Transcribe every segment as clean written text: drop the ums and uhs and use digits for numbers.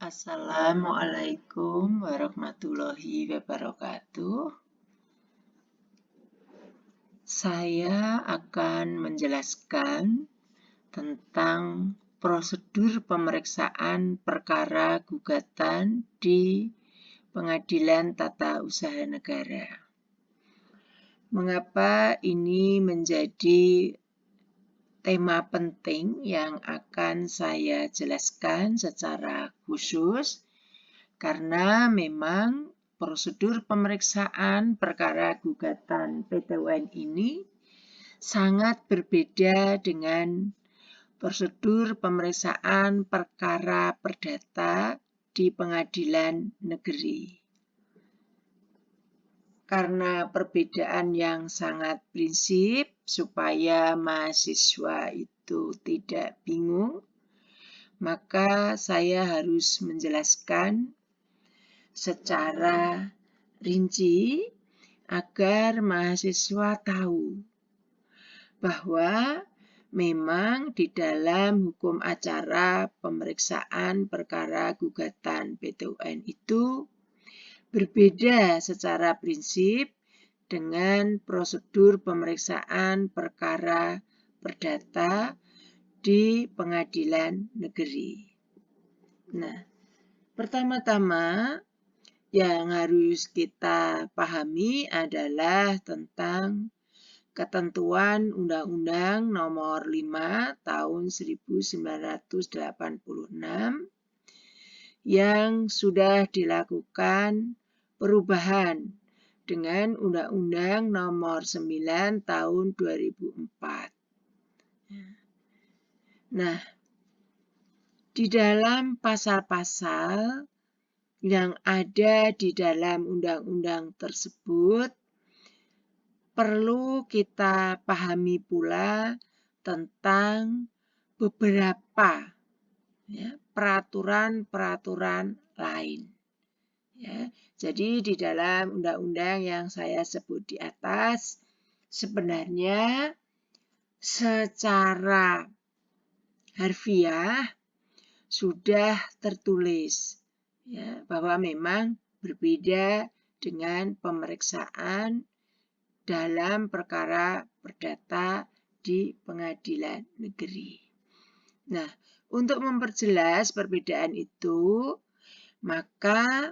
Assalamualaikum warahmatullahi wabarakatuh. Saya akan menjelaskan tentang prosedur pemeriksaan perkara gugatan di Pengadilan Tata Usaha Negara. Mengapa ini menjadi tema penting yang akan saya jelaskan secara khusus? Karena memang prosedur pemeriksaan perkara gugatan PT-UN ini sangat berbeda dengan prosedur pemeriksaan perkara perdata di pengadilan negeri. Karena perbedaan yang sangat prinsip, supaya mahasiswa itu tidak bingung, maka saya harus menjelaskan secara rinci agar mahasiswa tahu bahwa memang di dalam hukum acara pemeriksaan perkara gugatan PT-UN itu berbeda secara prinsip dengan prosedur pemeriksaan perkara perdata di pengadilan negeri. Nah, pertama-tama yang harus kita pahami adalah tentang ketentuan Undang-Undang Nomor 5 Tahun 1986 yang sudah dilakukan perubahan dengan Undang-Undang Nomor 9 Tahun 2004. Nah, di dalam pasal-pasal yang ada di dalam undang-undang tersebut, perlu kita pahami pula tentang beberapa peraturan-peraturan lain. Jadi di dalam undang-undang yang saya sebut di atas, sebenarnya secara harfiah sudah tertulis bahwa memang berbeda dengan pemeriksaan dalam perkara perdata di pengadilan negeri. Nah, untuk memperjelas perbedaan itu, maka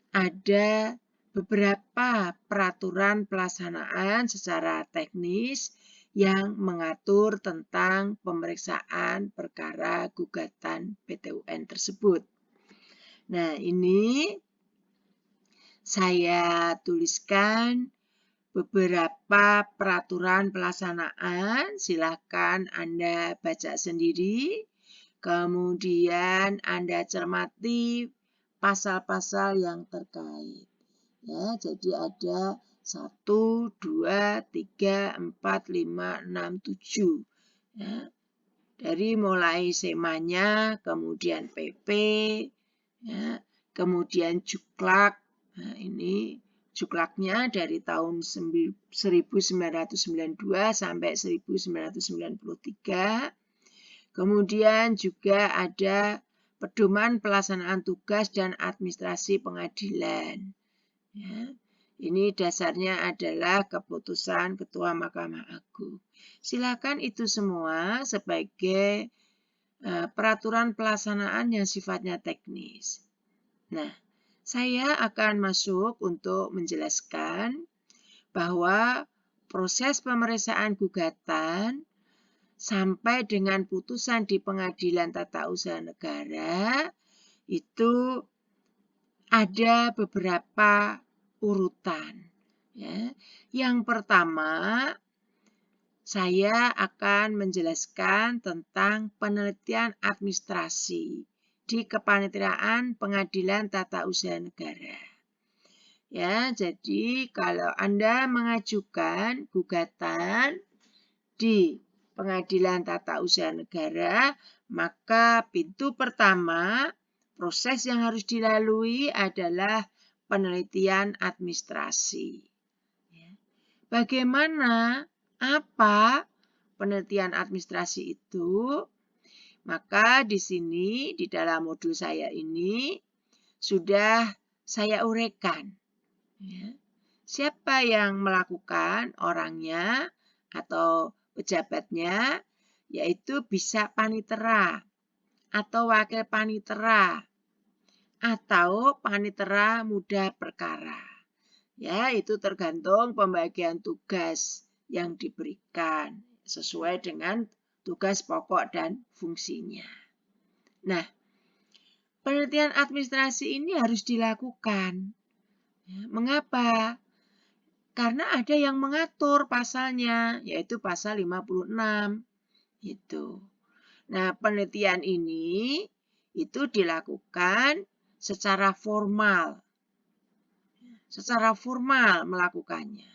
ada beberapa peraturan pelaksanaan secara teknis yang mengatur tentang pemeriksaan perkara gugatan PT-UN tersebut. Nah, ini saya tuliskan beberapa peraturan pelaksanaan, silakan Anda baca sendiri, kemudian Anda cermati pasal-pasal yang terkait. Jadi ada 1, 2, 3, 4, 5, 6, 7. Dari mulai SEMA-nya, kemudian PP, kemudian Juklak. Nah, ini Juklaknya dari tahun 1992 sampai 1993. Kemudian juga ada pedoman pelaksanaan tugas dan administrasi pengadilan. Ini dasarnya adalah keputusan Ketua Mahkamah Agung. Silakan itu semua sebagai peraturan pelaksanaan yang sifatnya teknis. Nah, saya akan masuk untuk menjelaskan bahwa proses pemeriksaan gugatan sampai dengan putusan di Pengadilan Tata Usaha Negara itu ada beberapa urutan. Yang pertama, saya akan menjelaskan tentang penelitian administrasi di Kepanitiaan Pengadilan Tata Usaha Negara. Jadi kalau Anda mengajukan gugatan di Pengadilan Tata Usaha Negara, maka pintu pertama proses yang harus dilalui adalah penelitian administrasi. Bagaimana? Apa penelitian administrasi itu? Maka di sini, di dalam modul saya ini, sudah saya uraikan. Ya. Siapa yang melakukan orangnya atau pejabatnya, yaitu bisa panitera atau wakil panitera atau panitera muda perkara. Ya, itu tergantung pembagian tugas yang diberikan sesuai dengan tugas pokok dan fungsinya. Nah, penelitian administrasi ini harus dilakukan. Ya, mengapa? Karena ada yang mengatur pasalnya, yaitu pasal 56. Itu. Nah, penelitian ini itu dilakukan secara formal. Secara formal melakukannya.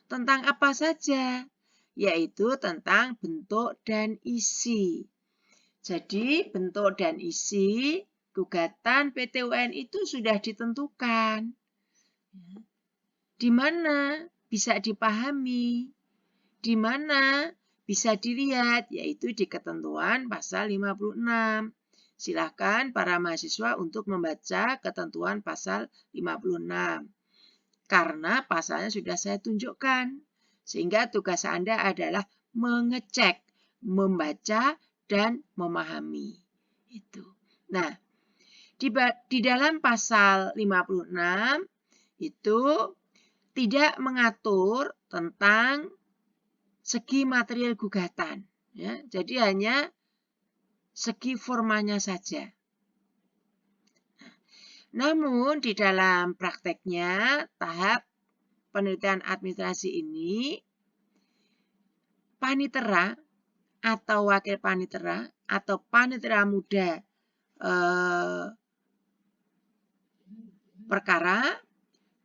Tentang apa saja? Yaitu tentang bentuk dan isi. Jadi, bentuk dan isi gugatan PT-UN itu sudah ditentukan. Di mana bisa dipahami, di mana bisa dilihat, yaitu di ketentuan pasal 56. Silakan para mahasiswa untuk membaca ketentuan pasal 56. Karena pasalnya sudah saya tunjukkan. Sehingga tugas Anda adalah mengecek, membaca, dan memahami. Itu. Nah, di dalam pasal 56 itu tidak mengatur tentang segi material gugatan. Ya, jadi hanya segi formalnya saja. Namun di dalam prakteknya tahap penelitian administrasi ini, panitera atau wakil panitera atau panitera muda perkara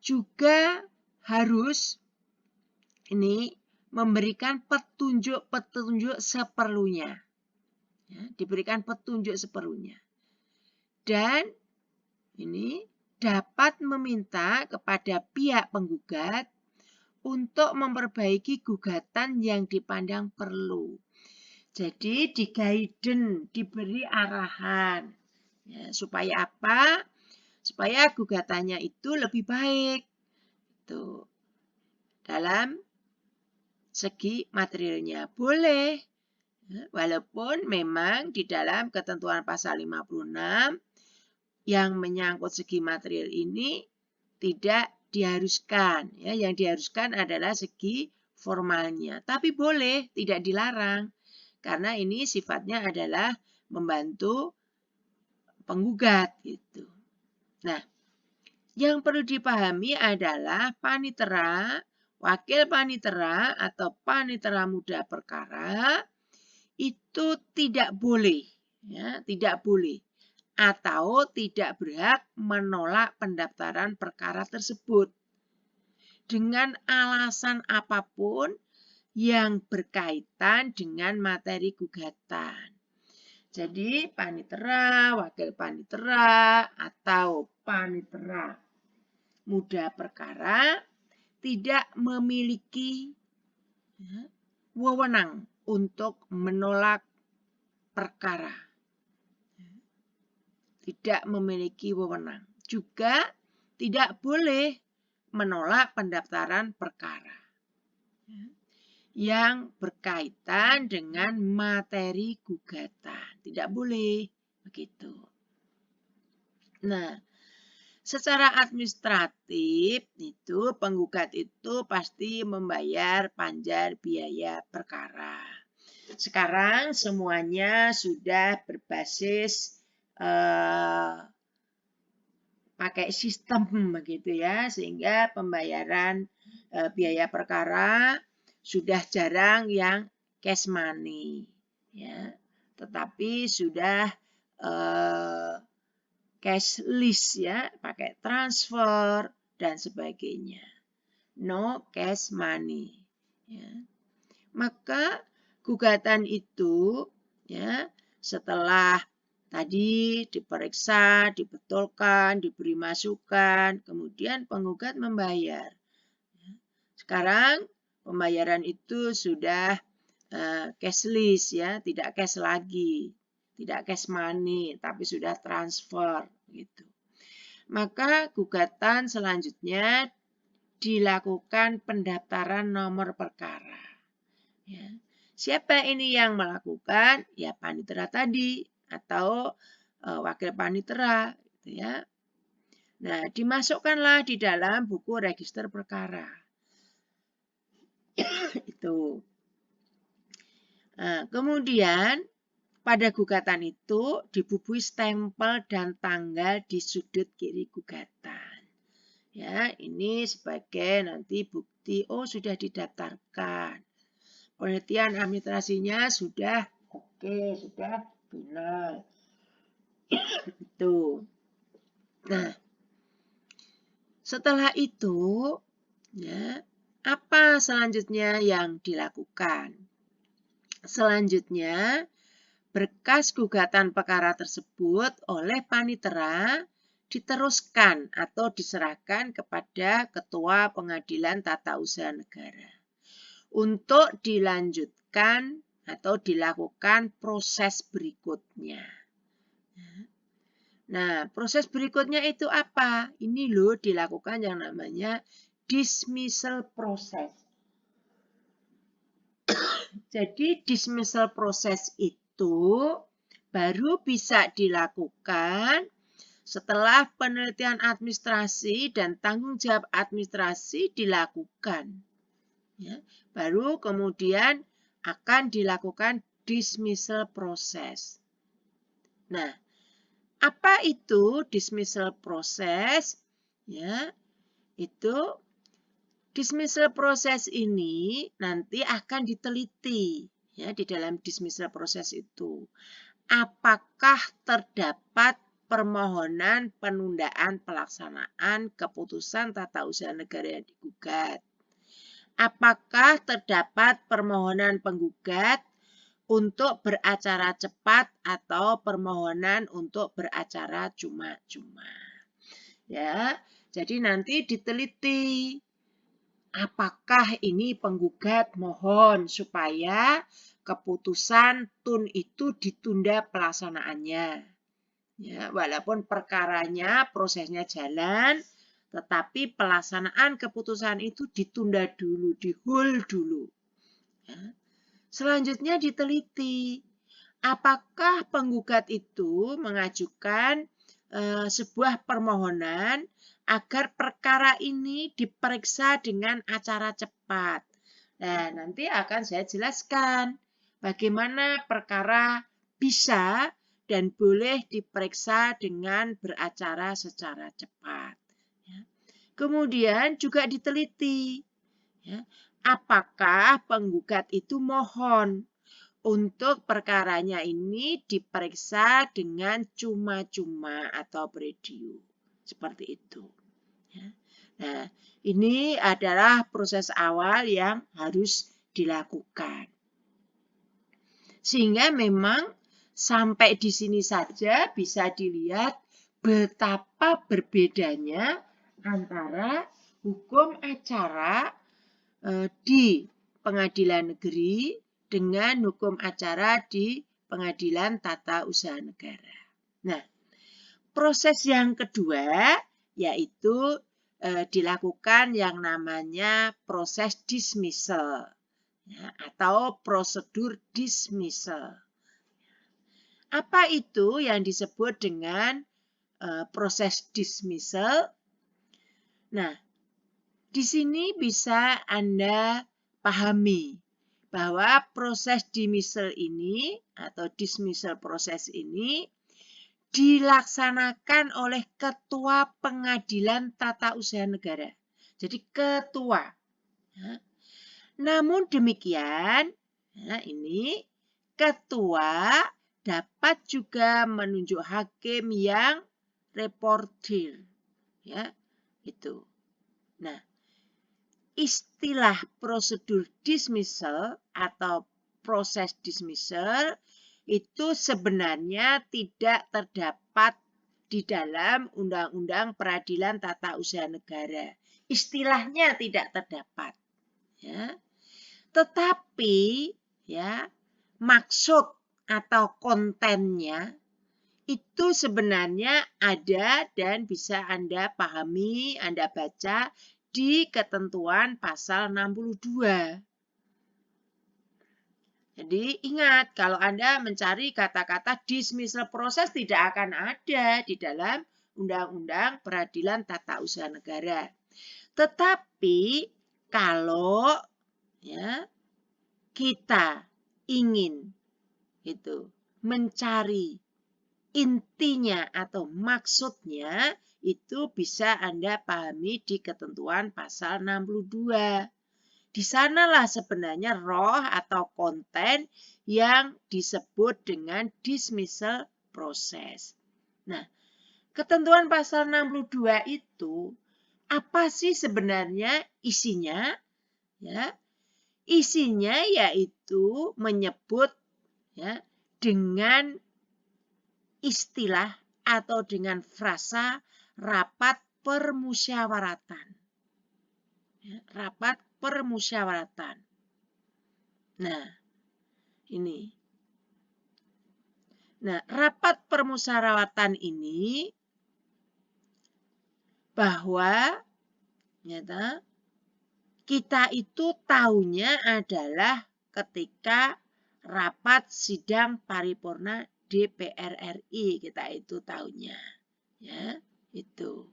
juga harus ini memberikan petunjuk seperlunya. Ya, diberikan petunjuk seperlunya. Dan ini dapat meminta kepada pihak penggugat untuk memperbaiki gugatan yang dipandang perlu. Jadi di-guidance, diberi arahan. Ya, supaya apa? Supaya gugatannya itu lebih baik. Itu. Dalam segi materialnya boleh. Walaupun memang di dalam ketentuan pasal 56 yang menyangkut segi material ini tidak diharuskan. Ya, yang diharuskan adalah segi formalnya. Tapi boleh, tidak dilarang. Karena ini sifatnya adalah membantu penggugat. Gitu. Nah, yang perlu dipahami adalah panitera, wakil panitera atau panitera muda perkara itu tidak boleh, ya, tidak boleh atau tidak berhak menolak pendaftaran perkara tersebut dengan alasan apapun yang berkaitan dengan materi gugatan. Jadi panitera, wakil panitera atau panitera muda perkara tidak memiliki wewenang untuk menolak perkara. Tidak memiliki wewenang. Juga tidak boleh menolak pendaftaran perkara yang berkaitan dengan materi gugatan. Tidak boleh begitu. Nah, secara administratif itu penggugat itu pasti membayar panjar biaya perkara. Sekarang semuanya sudah berbasis pakai sistem begitu ya, sehingga pembayaran biaya perkara sudah jarang yang cash money, ya, tetapi sudah cashless ya, pakai transfer dan sebagainya. No cash money. Ya. Maka gugatan itu ya setelah tadi diperiksa, dibetulkan, diberi masukan, kemudian penggugat membayar. Sekarang pembayaran itu sudah cashless ya, tidak cash lagi. tidak cash money, tapi sudah transfer gitu. Maka gugatan selanjutnya dilakukan pendaftaran nomor perkara. Ya. Siapa ini yang melakukan? Ya panitera tadi atau wakil panitera, gitu ya. Nah, dimasukkanlah di dalam buku register perkara. Itu. Nah, kemudian pada gugatan itu dibubui stempel dan tanggal di sudut kiri gugatan. Ya, ini sebagai nanti bukti sudah didaftarkan. Penelitian administrasinya sudah oke, sudah final. Itu. Nah, setelah itu, ya, apa selanjutnya yang dilakukan? Selanjutnya, berkas gugatan perkara tersebut oleh panitera diteruskan atau diserahkan kepada Ketua Pengadilan Tata Usaha Negara untuk dilanjutkan atau dilakukan proses berikutnya. Nah, proses berikutnya itu apa? Ini loh dilakukan yang namanya dismissal proses. Jadi dismissal proses itu baru bisa dilakukan setelah penelitian administrasi dan tanggung jawab administrasi dilakukan. Ya, baru kemudian akan dilakukan dismissal proses. Nah, apa itu dismissal proses? Ya, itu dismissal proses ini nanti akan diteliti ya di dalam dismissal proses itu. Apakah terdapat permohonan penundaan pelaksanaan keputusan tata usaha negara yang digugat? Apakah terdapat permohonan penggugat untuk beracara cepat atau permohonan untuk beracara cuma-cuma. Ya, jadi nanti diteliti apakah ini penggugat mohon supaya keputusan TUN itu ditunda pelaksanaannya. Ya, walaupun perkaranya prosesnya jalan, tetapi pelaksanaan keputusan itu ditunda dulu, di-hold dulu. Ya. Selanjutnya diteliti, apakah penggugat itu mengajukan sebuah permohonan agar perkara ini diperiksa dengan acara cepat. Nah, nanti akan saya jelaskan bagaimana perkara bisa dan boleh diperiksa dengan beracara secara cepat. Kemudian juga diteliti, ya, apakah penggugat itu mohon untuk perkaranya ini diperiksa dengan cuma-cuma atau prediu. Seperti itu. Nah, ini adalah proses awal yang harus dilakukan. Sehingga memang sampai di sini saja bisa dilihat betapa berbedanya antara hukum acara di pengadilan negeri dengan hukum acara di pengadilan tata usaha negara. Nah, proses yang kedua yaitu dilakukan yang namanya proses dismissal ya, atau prosedur dismissal. Apa itu yang disebut dengan proses dismissal? Nah, di sini bisa Anda pahami bahwa proses dismissal ini atau dismissal proses ini dilaksanakan oleh Ketua Pengadilan Tata Usaha Negara. Jadi ketua. Ya. Namun demikian, ya, ini ketua dapat juga menunjuk hakim yang reportir. Ya, itu. Nah, istilah prosedur dismissal atau proses dismissal itu sebenarnya tidak terdapat di dalam Undang-Undang Peradilan Tata Usaha Negara. Istilahnya tidak terdapat. Ya. Tetapi ya, maksud atau kontennya itu sebenarnya ada dan bisa Anda pahami, Anda baca di ketentuan pasal 62. Jadi ingat, kalau Anda mencari kata-kata dismissal proses tidak akan ada di dalam Undang-Undang Peradilan Tata Usaha Negara. Tetapi kalau ya kita ingin mencari intinya atau maksudnya, itu bisa Anda pahami di ketentuan pasal 62. Di sanalah sebenarnya roh atau konten yang disebut dengan dismissal proses. Nah, ketentuan pasal 62 itu apa sih sebenarnya isinya? Ya, isinya yaitu menyebut ya dengan istilah atau dengan frasa rapat permusyawaratan. Ya, rapat permusyawaratan. Nah, ini. Nah, rapat permusyawaratan ini bahwa nyata kita itu taunya adalah ketika rapat sidang paripurna DPR RI, kita itu taunya. Ya, itu.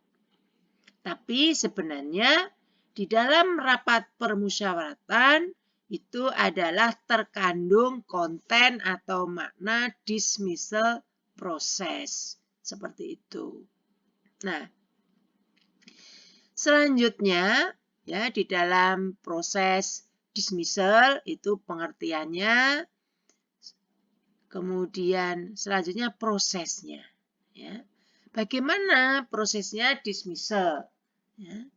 Tapi sebenarnya di dalam rapat permusyawaratan itu adalah terkandung konten atau makna dismissal proses. Seperti itu. Nah, selanjutnya ya di dalam proses dismissal itu pengertiannya, kemudian selanjutnya prosesnya. Ya. Bagaimana prosesnya dismissal? Ya.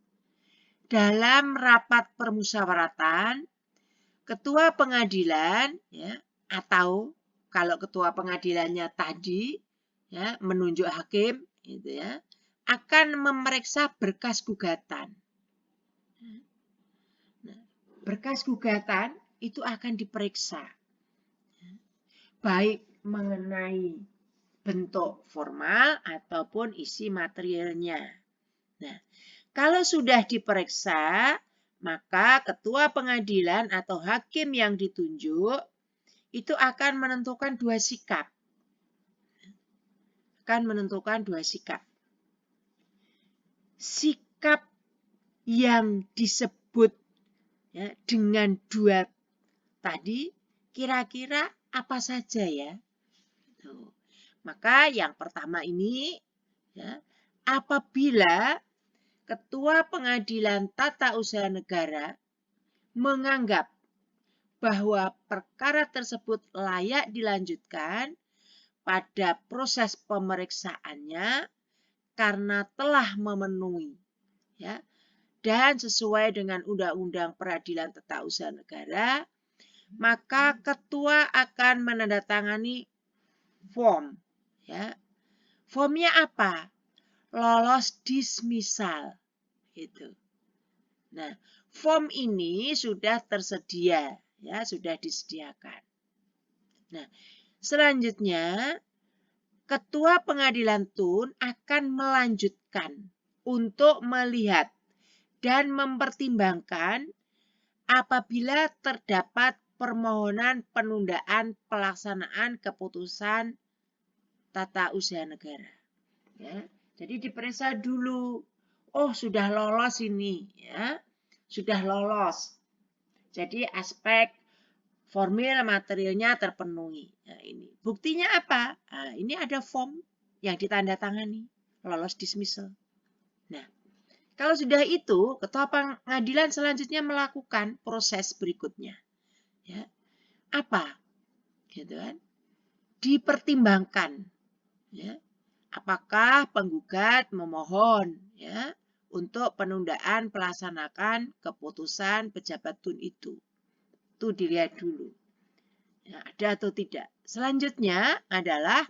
Dalam rapat permusyawaratan, ketua pengadilan ya, atau kalau ketua pengadilannya tadi ya, menunjuk hakim gitu ya, akan memeriksa berkas gugatan. Nah, berkas gugatan itu akan diperiksa, baik mengenai bentuk formal ataupun isi materialnya. Nah, kalau sudah diperiksa, maka ketua pengadilan atau hakim yang ditunjuk itu akan menentukan dua sikap. Sikap yang disebut ya, dengan dua tadi kira-kira apa saja ya? Tuh. Maka yang pertama ini ya, apabila Ketua Pengadilan Tata Usaha Negara menganggap bahwa perkara tersebut layak dilanjutkan pada proses pemeriksaannya karena telah memenuhi ya, dan sesuai dengan Undang-Undang Peradilan Tata Usaha Negara, maka ketua akan menandatangani form. Ya. Formnya apa? Lolos dismissal. Gitu. Nah, form ini sudah tersedia, ya, sudah disediakan. Nah, selanjutnya Ketua Pengadilan Tun akan melanjutkan untuk melihat dan mempertimbangkan apabila terdapat permohonan penundaan pelaksanaan keputusan tata usaha negara. Ya, jadi diperiksa dulu. Oh, sudah lolos ini, ya, sudah lolos. Jadi aspek formil materialnya terpenuhi. Nah, ini buktinya apa? Nah, ini ada form yang ditandatangani, lolos dismissal. Nah, kalau sudah itu, ketua pengadilan selanjutnya melakukan proses berikutnya. Ya, apa? Gitu kan? Dipertimbangkan. Ya, apakah penggugat memohon ya untuk penundaan pelaksanaan keputusan pejabat tun itu. Itu dilihat dulu. Ya, ada atau tidak. Selanjutnya adalah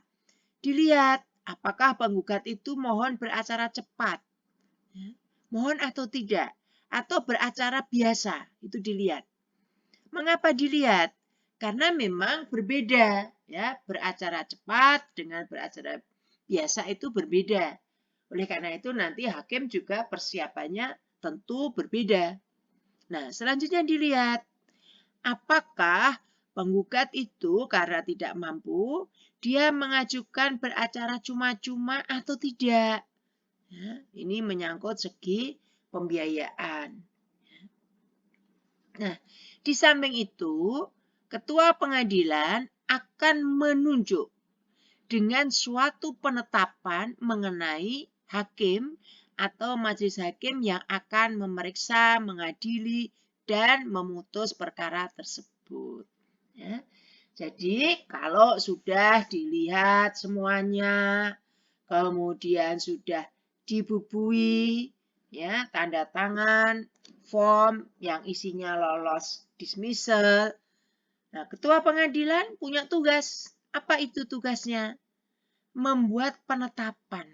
dilihat apakah penggugat itu mohon beracara cepat. Ya, mohon atau tidak. Atau beracara biasa. Itu dilihat. Mengapa dilihat? Karena memang berbeda, ya, beracara cepat dengan beracara biasa itu berbeda. Oleh karena itu nanti hakim juga persiapannya tentu berbeda. Nah, selanjutnya dilihat apakah penggugat itu karena tidak mampu, dia mengajukan beracara cuma-cuma atau tidak. Ya, ini menyangkut segi pembiayaan. Nah, di samping itu, ketua pengadilan akan menunjuk dengan suatu penetapan mengenai hakim atau majelis hakim yang akan memeriksa, mengadili, dan memutus perkara tersebut. Ya. Jadi, kalau sudah dilihat semuanya, kemudian sudah dibubui, ya, tanda tangan, form yang isinya lolos dismissal. Nah, ketua pengadilan punya tugas. Apa itu tugasnya? Membuat penetapan.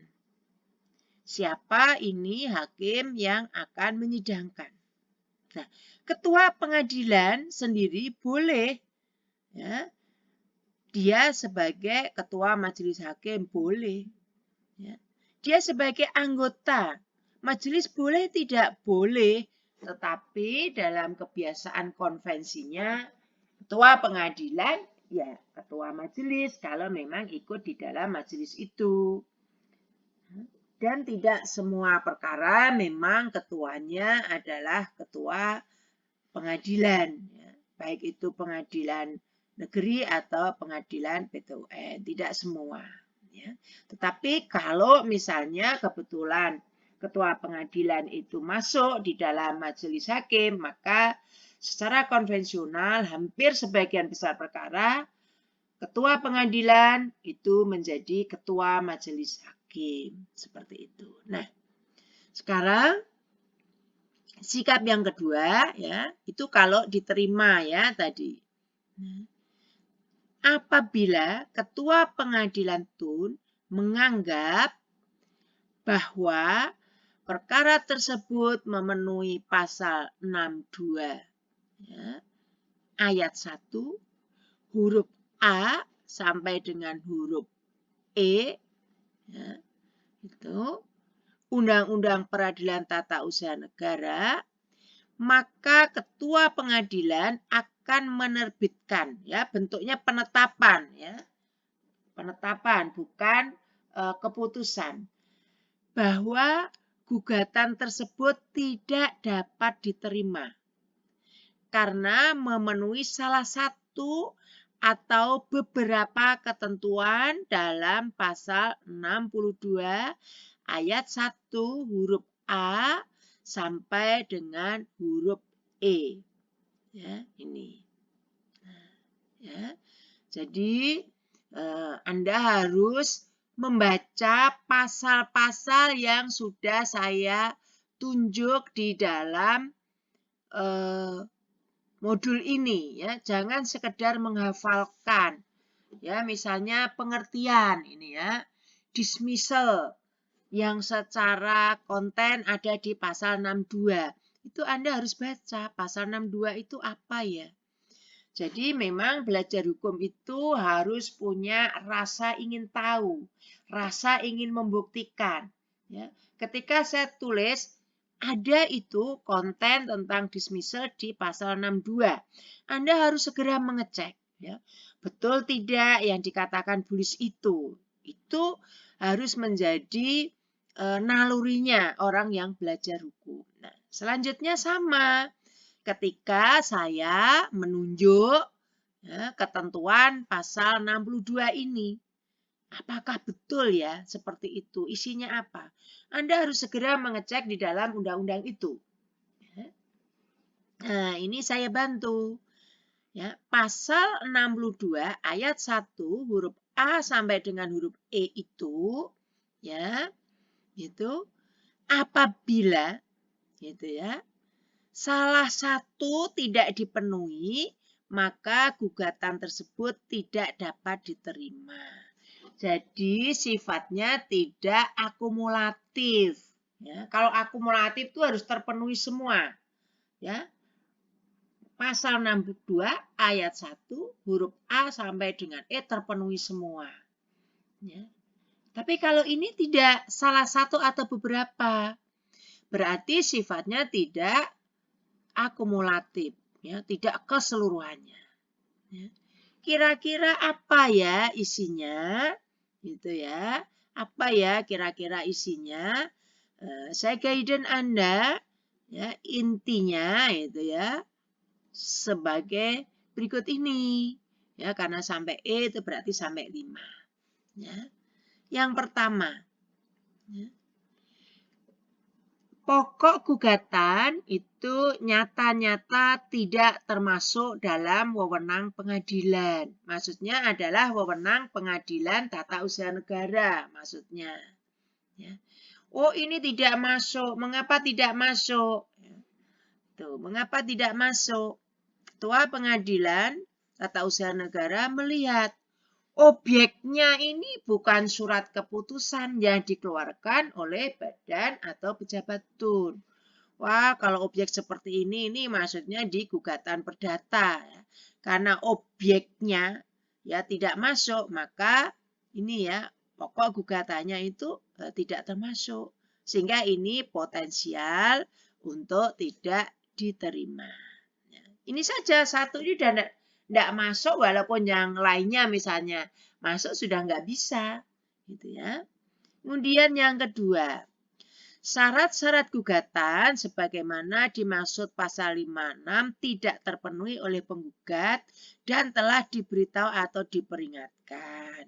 Siapa ini hakim yang akan menyidangkan. Nah, ketua pengadilan sendiri boleh, ya, dia sebagai ketua majelis hakim boleh. Ya. Dia sebagai anggota majelis boleh tidak boleh, tetapi dalam kebiasaan konvensinya ketua pengadilan ya ketua majelis kalau memang ikut di dalam majelis itu. Dan tidak semua perkara memang ketuanya adalah ketua pengadilan, ya. Baik itu pengadilan negeri atau pengadilan PT UN, tidak semua. Ya. Tetapi kalau misalnya kebetulan ketua pengadilan itu masuk di dalam majelis hakim, maka secara konvensional hampir sebagian besar perkara ketua pengadilan itu menjadi ketua majelis hakim. Seperti itu. Nah, sekarang sikap yang kedua, ya, itu kalau diterima, ya, tadi. Apabila ketua pengadilan tun menganggap bahwa perkara tersebut memenuhi pasal 62, ya, ayat 1, huruf A sampai dengan huruf E, ya, itu Undang-Undang Peradilan Tata Usaha Negara, maka ketua pengadilan akan menerbitkan, ya, bentuknya penetapan, ya, penetapan bukan keputusan, bahwa gugatan tersebut tidak dapat diterima karena memenuhi salah satu atau beberapa ketentuan dalam pasal 62 ayat 1 huruf A sampai dengan huruf E. Ya, ini. Nah, ya. Jadi Anda harus membaca pasal-pasal yang sudah saya tunjuk di dalam modul ini, ya. Jangan sekedar menghafalkan. Ya, misalnya pengertian ini, ya. Dismissal yang secara konten ada di pasal 62. Itu Anda harus baca pasal 62 itu apa, ya. Jadi memang belajar hukum itu harus punya rasa ingin tahu, rasa ingin membuktikan. Ya. Ketika saya tulis ada itu konten tentang dismissal di pasal 62. Anda harus segera mengecek. Ya. Betul tidak yang dikatakan Bulis itu? Itu harus menjadi nalurinya orang yang belajar hukum. Nah, selanjutnya sama. Ketika saya menunjuk, ya, ketentuan pasal 62 ini. Apakah betul, ya, seperti itu? Isinya apa? Anda harus segera mengecek di dalam undang-undang itu. Nah, ini saya bantu. Ya, pasal 62 ayat 1 huruf A sampai dengan huruf E itu, ya, itu apabila, gitu, ya, salah satu tidak dipenuhi, maka gugatan tersebut tidak dapat diterima. Jadi sifatnya tidak akumulatif. Ya, kalau akumulatif itu harus terpenuhi semua. Ya. pasal 62 ayat 1 huruf A sampai dengan E terpenuhi semua. Ya. Tapi kalau ini tidak salah satu atau beberapa, berarti sifatnya tidak akumulatif, ya, tidak keseluruhannya. Ya. Kira-kira apa ya isinya? Gitu ya. Apa ya kira-kira isinya? Saya guidance Anda, ya, intinya itu ya sebagai berikut ini. Ya, karena sampai E itu berarti sampai 5. Ya. Yang pertama, ya, pokok gugatan itu nyata-nyata tidak termasuk dalam wewenang pengadilan. Maksudnya adalah wewenang pengadilan tata usaha negara. Maksudnya. Ya. Oh, ini tidak masuk. Mengapa tidak masuk? Tuh, mengapa tidak masuk? Ketua Pengadilan Tata Usaha Negara melihat objeknya ini bukan surat keputusan yang dikeluarkan oleh badan atau pejabat tun. Wah, kalau objek seperti ini maksudnya di gugatan perdata. Ya. Karena objeknya ya tidak masuk, maka ini ya pokok gugatannya itu tidak termasuk. Sehingga ini potensial untuk tidak diterima. Ya. Ini saja satu ini sudah tidak masuk, walaupun yang lainnya misalnya masuk sudah nggak bisa. Gitu ya. Kemudian yang kedua, syarat-syarat gugatan sebagaimana dimaksud pasal 56 tidak terpenuhi oleh penggugat dan telah diberitahu atau diperingatkan.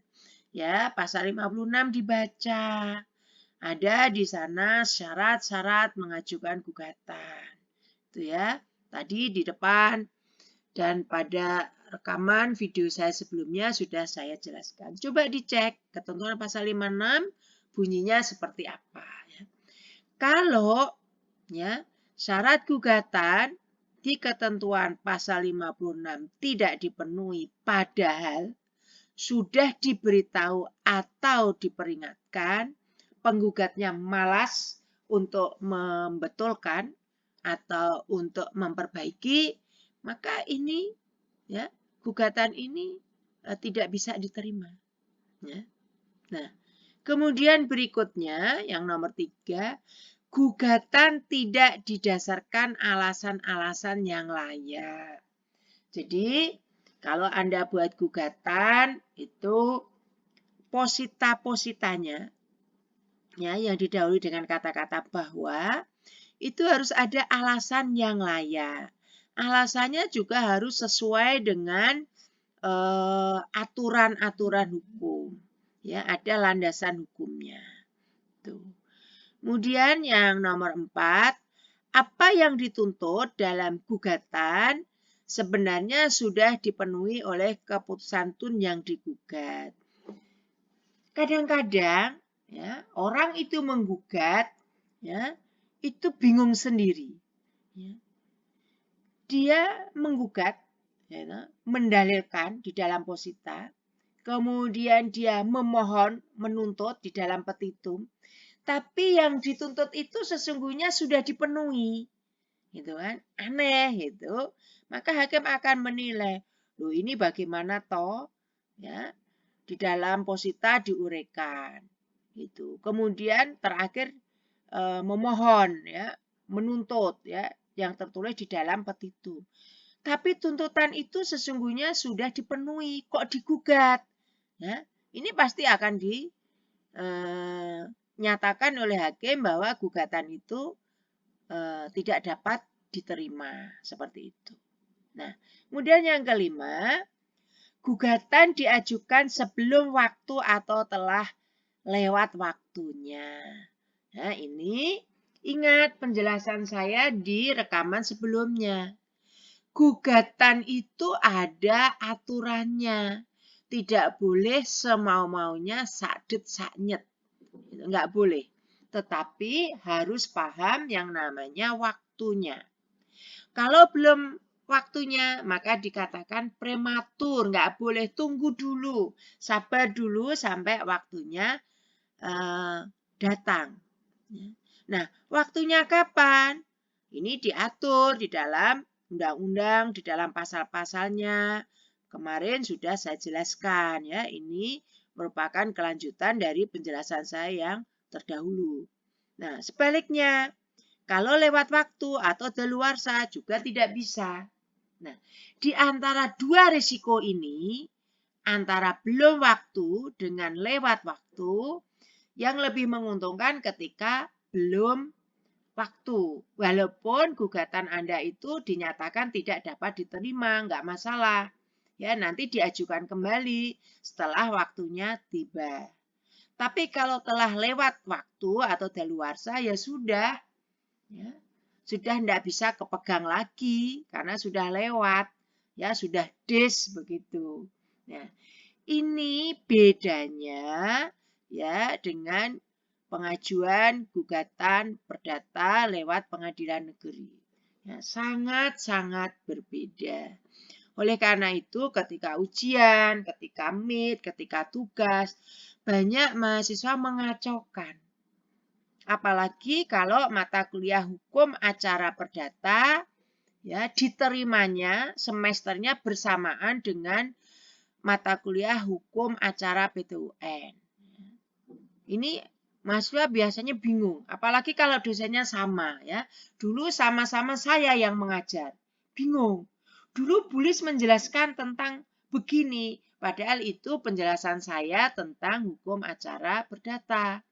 Ya, pasal 56 dibaca. Ada di sana syarat-syarat mengajukan gugatan. Itu ya, tadi di depan dan pada rekaman video saya sebelumnya sudah saya jelaskan. Coba dicek ketentuan pasal 56 bunyinya seperti apa. Ya. Kalau ya, syarat gugatan di ketentuan pasal 56 tidak dipenuhi padahal sudah diberitahu atau diperingatkan, penggugatnya malas untuk membetulkan atau untuk memperbaiki, maka ini ya gugatan ini tidak bisa diterima. Ya. Nah, kemudian berikutnya yang nomor 3, gugatan tidak didasarkan alasan-alasan yang layak. Jadi kalau Anda buat gugatan itu posita-positanya ya yang didahului dengan kata-kata bahwa itu harus ada alasan yang layak. Alasannya juga harus sesuai dengan aturan-aturan hukum. Ya, ada landasan hukumnya. Tuh. Kemudian yang nomor 4, apa yang dituntut dalam gugatan sebenarnya sudah dipenuhi oleh keputusan tun yang digugat. Kadang-kadang ya, orang itu menggugat ya, itu bingung sendiri. Ya. Dia menggugat, ya, mendalilkan di dalam posita, kemudian dia memohon, menuntut di dalam petitum, tapi yang dituntut itu sesungguhnya sudah dipenuhi. Gitu kan? Aneh gitu. Maka hakim akan menilai, loh ini bagaimana toh? Ya, di dalam posita diuraikan. Gitu. Kemudian terakhir memohon ya, menuntut ya yang tertulis di dalam petitum. Tapi tuntutan itu sesungguhnya sudah dipenuhi, kok digugat? Ya, ini pasti akan dinyatakan oleh hakim bahwa gugatan itu tidak dapat diterima seperti itu. Nah, kemudian yang kelima, gugatan diajukan sebelum waktu atau telah lewat waktunya. Nah, ini ingat penjelasan saya di rekaman sebelumnya. Gugatan itu ada aturannya. Tidak boleh semau-maunya sakdet-saknyet. Enggak boleh. Tetapi harus paham yang namanya waktunya. Kalau belum waktunya, maka dikatakan prematur. Enggak boleh, tunggu dulu. Sabar dulu sampai waktunya datang. Nah, waktunya kapan? Ini diatur di dalam undang-undang di dalam pasal-pasalnya. Kemarin sudah saya jelaskan ya, ini merupakan kelanjutan dari penjelasan saya yang terdahulu. Nah, sebaliknya, kalau lewat waktu atau daluarsa juga tidak bisa. Nah, di antara dua risiko ini, antara belum waktu dengan lewat waktu, yang lebih menguntungkan ketika belum waktu. Walaupun gugatan Anda itu dinyatakan tidak dapat diterima, nggak masalah. Ya, nanti diajukan kembali setelah waktunya tiba. Tapi kalau telah lewat waktu atau daluarsa, ya sudah. Ya, sudah tidak bisa kepegang lagi karena sudah lewat. Ya, sudah dis begitu. Nah, ini bedanya ya dengan pengajuan gugatan perdata lewat pengadilan negeri. Ya, sangat-sangat berbeda. Oleh karena itu, ketika ujian, ketika MIT, ketika tugas, banyak mahasiswa mengacaukan. Apalagi kalau mata kuliah hukum acara perdata, ya diterimanya semesternya bersamaan dengan mata kuliah hukum acara PTUN. Ini mahasiswa biasanya bingung, apalagi kalau dosennya sama ya. Dulu sama-sama saya yang mengajar, bingung. Dulu Bulis menjelaskan tentang begini, padahal itu penjelasan saya tentang hukum acara perdata.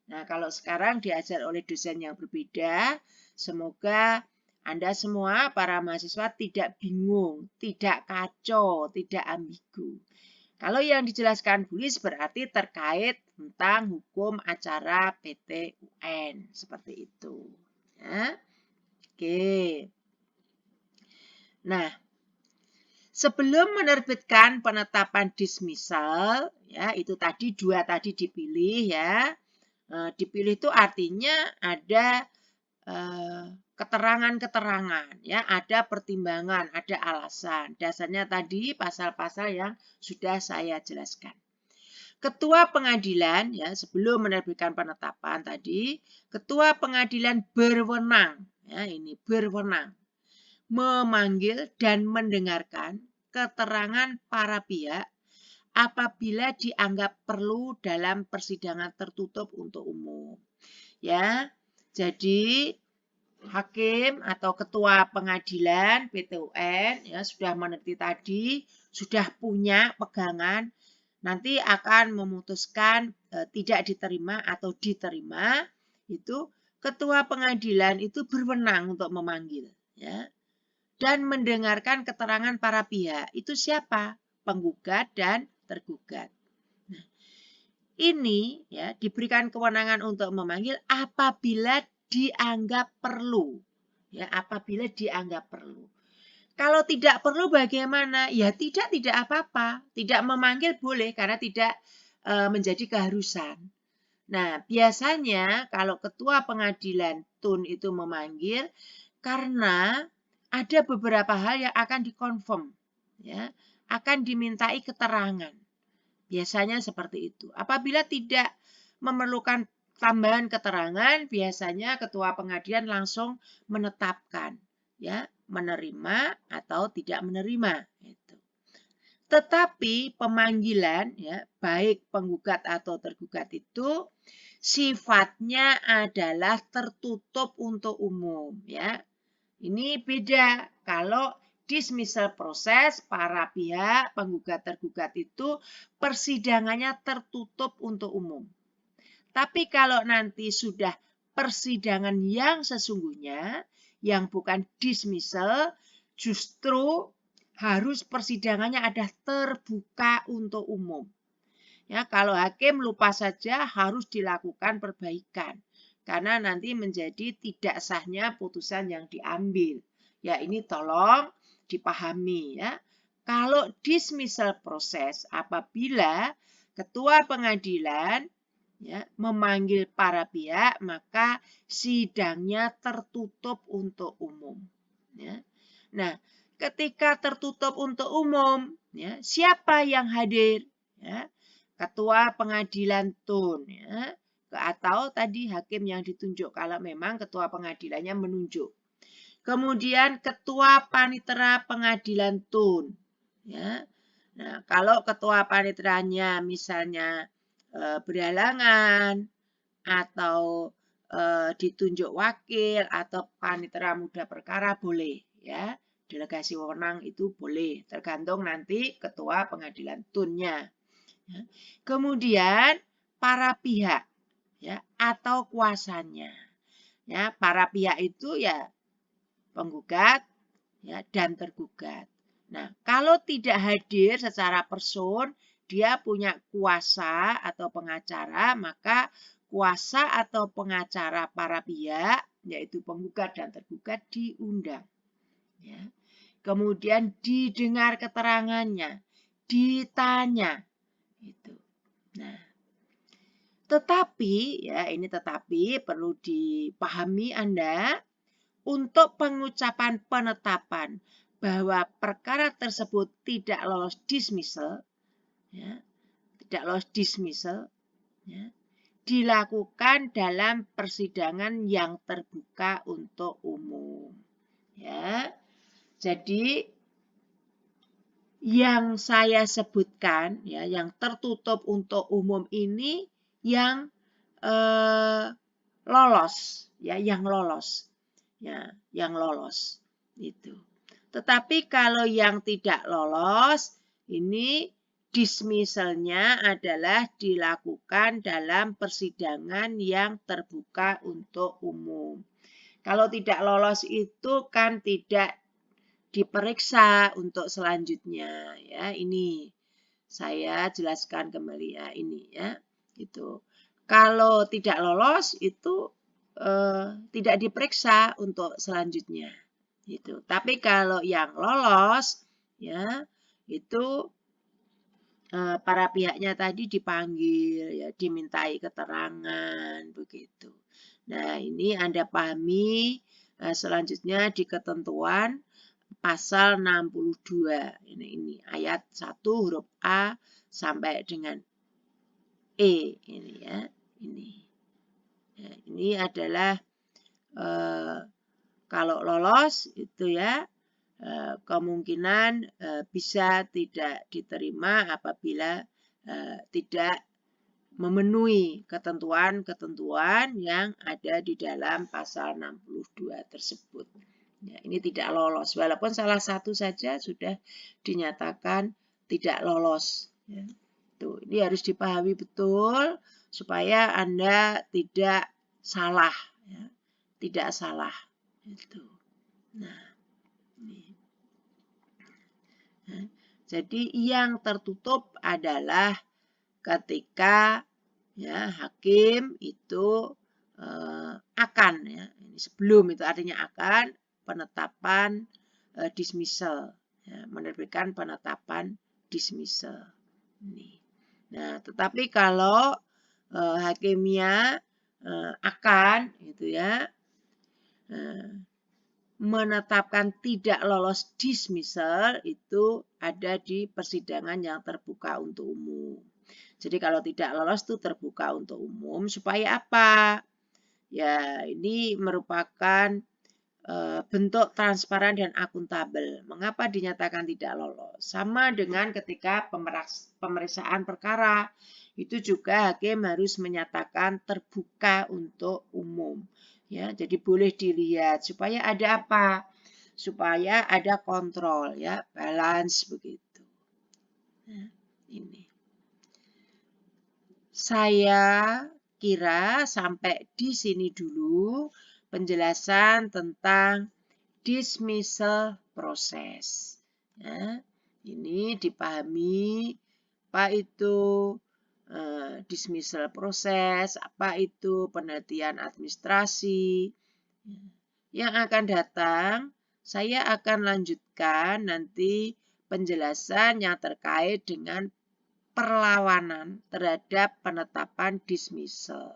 Nah, kalau sekarang diajar oleh dosen yang berbeda, semoga Anda semua para mahasiswa tidak bingung, tidak kacau, tidak ambigu. Kalau yang dijelaskan Bulis berarti terkait tentang hukum acara PTUN, seperti itu. Ya. Oke. Nah, sebelum menerbitkan penetapan dismissal, ya itu tadi dua tadi dipilih ya. Dipilih itu artinya ada keterangan-keterangan, ya ada pertimbangan, ada alasan. Dasarnya tadi pasal-pasal yang sudah saya jelaskan. Ketua pengadilan, ya sebelum menerbitkan penetapan tadi, ketua pengadilan berwenang, ya ini berwenang memanggil dan mendengarkan keterangan para pihak apabila dianggap perlu dalam persidangan tertutup untuk umum. Ya, jadi hakim atau ketua pengadilan PTUN ya sudah meneliti tadi, sudah punya pegangan, nanti akan memutuskan tidak diterima atau diterima, itu ketua pengadilan itu berwenang untuk memanggil, ya. Dan mendengarkan keterangan para pihak. Itu siapa? Penggugat dan tergugat. Nah, ini ya diberikan kewenangan untuk memanggil apabila dianggap perlu. Ya, apabila dianggap perlu. Kalau tidak perlu bagaimana? Ya tidak apa-apa. Tidak memanggil boleh karena tidak menjadi keharusan. Nah, biasanya kalau ketua pengadilan TUN itu memanggil karena ada beberapa hal yang akan dikonfirm, ya, akan dimintai keterangan. Biasanya seperti itu. Apabila tidak memerlukan tambahan keterangan, biasanya ketua pengadilan langsung menetapkan, ya, menerima atau tidak menerima. Itu. Tetapi pemanggilan, ya, baik penggugat atau tergugat itu sifatnya adalah tertutup untuk umum, ya. Ini beda kalau dismissal proses para pihak penggugat tergugat itu persidangannya tertutup untuk umum. Tapi kalau nanti sudah persidangan yang sesungguhnya yang bukan dismissal, justru harus persidangannya ada terbuka untuk umum. Ya, kalau hakim lupa saja harus dilakukan perbaikan. Karena nanti menjadi tidak sahnya putusan yang diambil. Ya, ini tolong dipahami ya. Kalau dismissal proses apabila ketua pengadilan ya, memanggil para pihak, maka sidangnya tertutup untuk umum. Ya. Nah, ketika tertutup untuk umum, ya, siapa yang hadir? Ya, ketua pengadilan TUN, ya, atau tadi hakim yang ditunjuk kalau memang ketua pengadilannya menunjuk. Kemudian ketua panitera pengadilan tun. Ya. Nah, kalau ketua paniteranya misalnya berhalangan atau ditunjuk wakil atau panitera muda perkara boleh, ya. Delegasi wewenang itu boleh, tergantung nanti ketua pengadilan tunnya. Ya. Kemudian para pihak, ya, atau kuasanya. Ya, para pihak itu ya penggugat, ya, dan tergugat. Nah, kalau tidak hadir secara person, dia punya kuasa atau pengacara, maka kuasa atau pengacara para pihak, yaitu penggugat dan tergugat, diundang. Ya. Kemudian didengar keterangannya, ditanya. Itu. Nah, tetapi, ya ini tetapi perlu dipahami Anda, untuk pengucapan penetapan bahwa perkara tersebut tidak lolos dismissal, ya, tidak lolos dismissal, ya, dilakukan dalam persidangan yang terbuka untuk umum. Ya, jadi yang saya sebutkan, ya, yang tertutup untuk umum ini yang lolos, ya, yang lolos, ya, yang lolos itu. Tetapi kalau yang tidak lolos, ini dismissalnya adalah dilakukan dalam persidangan yang terbuka untuk umum. Kalau tidak lolos itu kan tidak diperiksa untuk selanjutnya, ya. Ini saya jelaskan kembali, ya, ini, ya, itu. Kalau tidak lolos itu tidak diperiksa untuk selanjutnya, gitu. Tapi kalau yang lolos, ya, itu para pihaknya tadi dipanggil, ya, dimintai keterangan, begitu. Nah, ini Anda pahami selanjutnya di ketentuan pasal 62. Ini ayat 1 huruf A sampai dengan E ini, ya. Ini. Ya, ini adalah kalau lolos itu, ya, kemungkinan bisa tidak diterima apabila tidak memenuhi ketentuan-ketentuan yang ada di dalam pasal 62 tersebut. Ya, ini tidak lolos, walaupun salah satu saja sudah dinyatakan tidak lolos. Ya. Tuh, ini harus dipahami betul supaya Anda tidak salah. Ya. Tidak salah. Itu. Nah, ini. Nah, jadi yang tertutup adalah ketika, ya, hakim itu akan, ya, ini sebelum itu artinya akan penetapan dismissal, ya, menerbitkan penetapan dismissal. Ini. Nah, tetapi kalau hakimnya akan, gitu, ya, menetapkan tidak lolos dismissal itu ada di persidangan yang terbuka untuk umum. Jadi kalau tidak lolos itu terbuka untuk umum supaya apa? Ya, ini merupakan bentuk transparan dan akuntabel. Mengapa dinyatakan tidak lolos? Sama dengan ketika pemeriksaan perkara, itu juga hakim harus menyatakan terbuka untuk umum. Ya, jadi boleh dilihat supaya ada apa? Supaya ada kontrol, ya, balance begitu. Nah, ini. Saya kira sampai di sini dulu penjelasan tentang dismissal proses. Ya, ini dipahami apa itu dismissal proses, apa itu penelitian administrasi. Yang akan datang, saya akan lanjutkan nanti penjelasan yang terkait dengan perlawanan terhadap penetapan dismissal.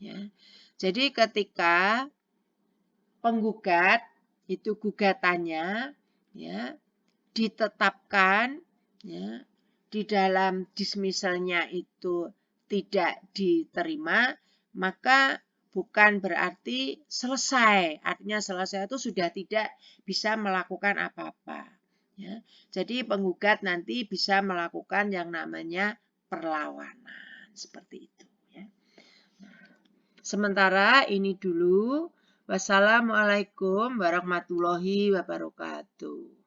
Ya. Jadi ketika penggugat itu gugatannya, ya, ditetapkan, ya, di dalam dismissalnya itu tidak diterima, maka bukan berarti selesai. Artinya selesai itu sudah tidak bisa melakukan apa-apa. Ya. Jadi penggugat nanti bisa melakukan yang namanya perlawanan. Seperti itu. Ya. Sementara ini dulu. Wassalamualaikum warahmatullahi wabarakatuh.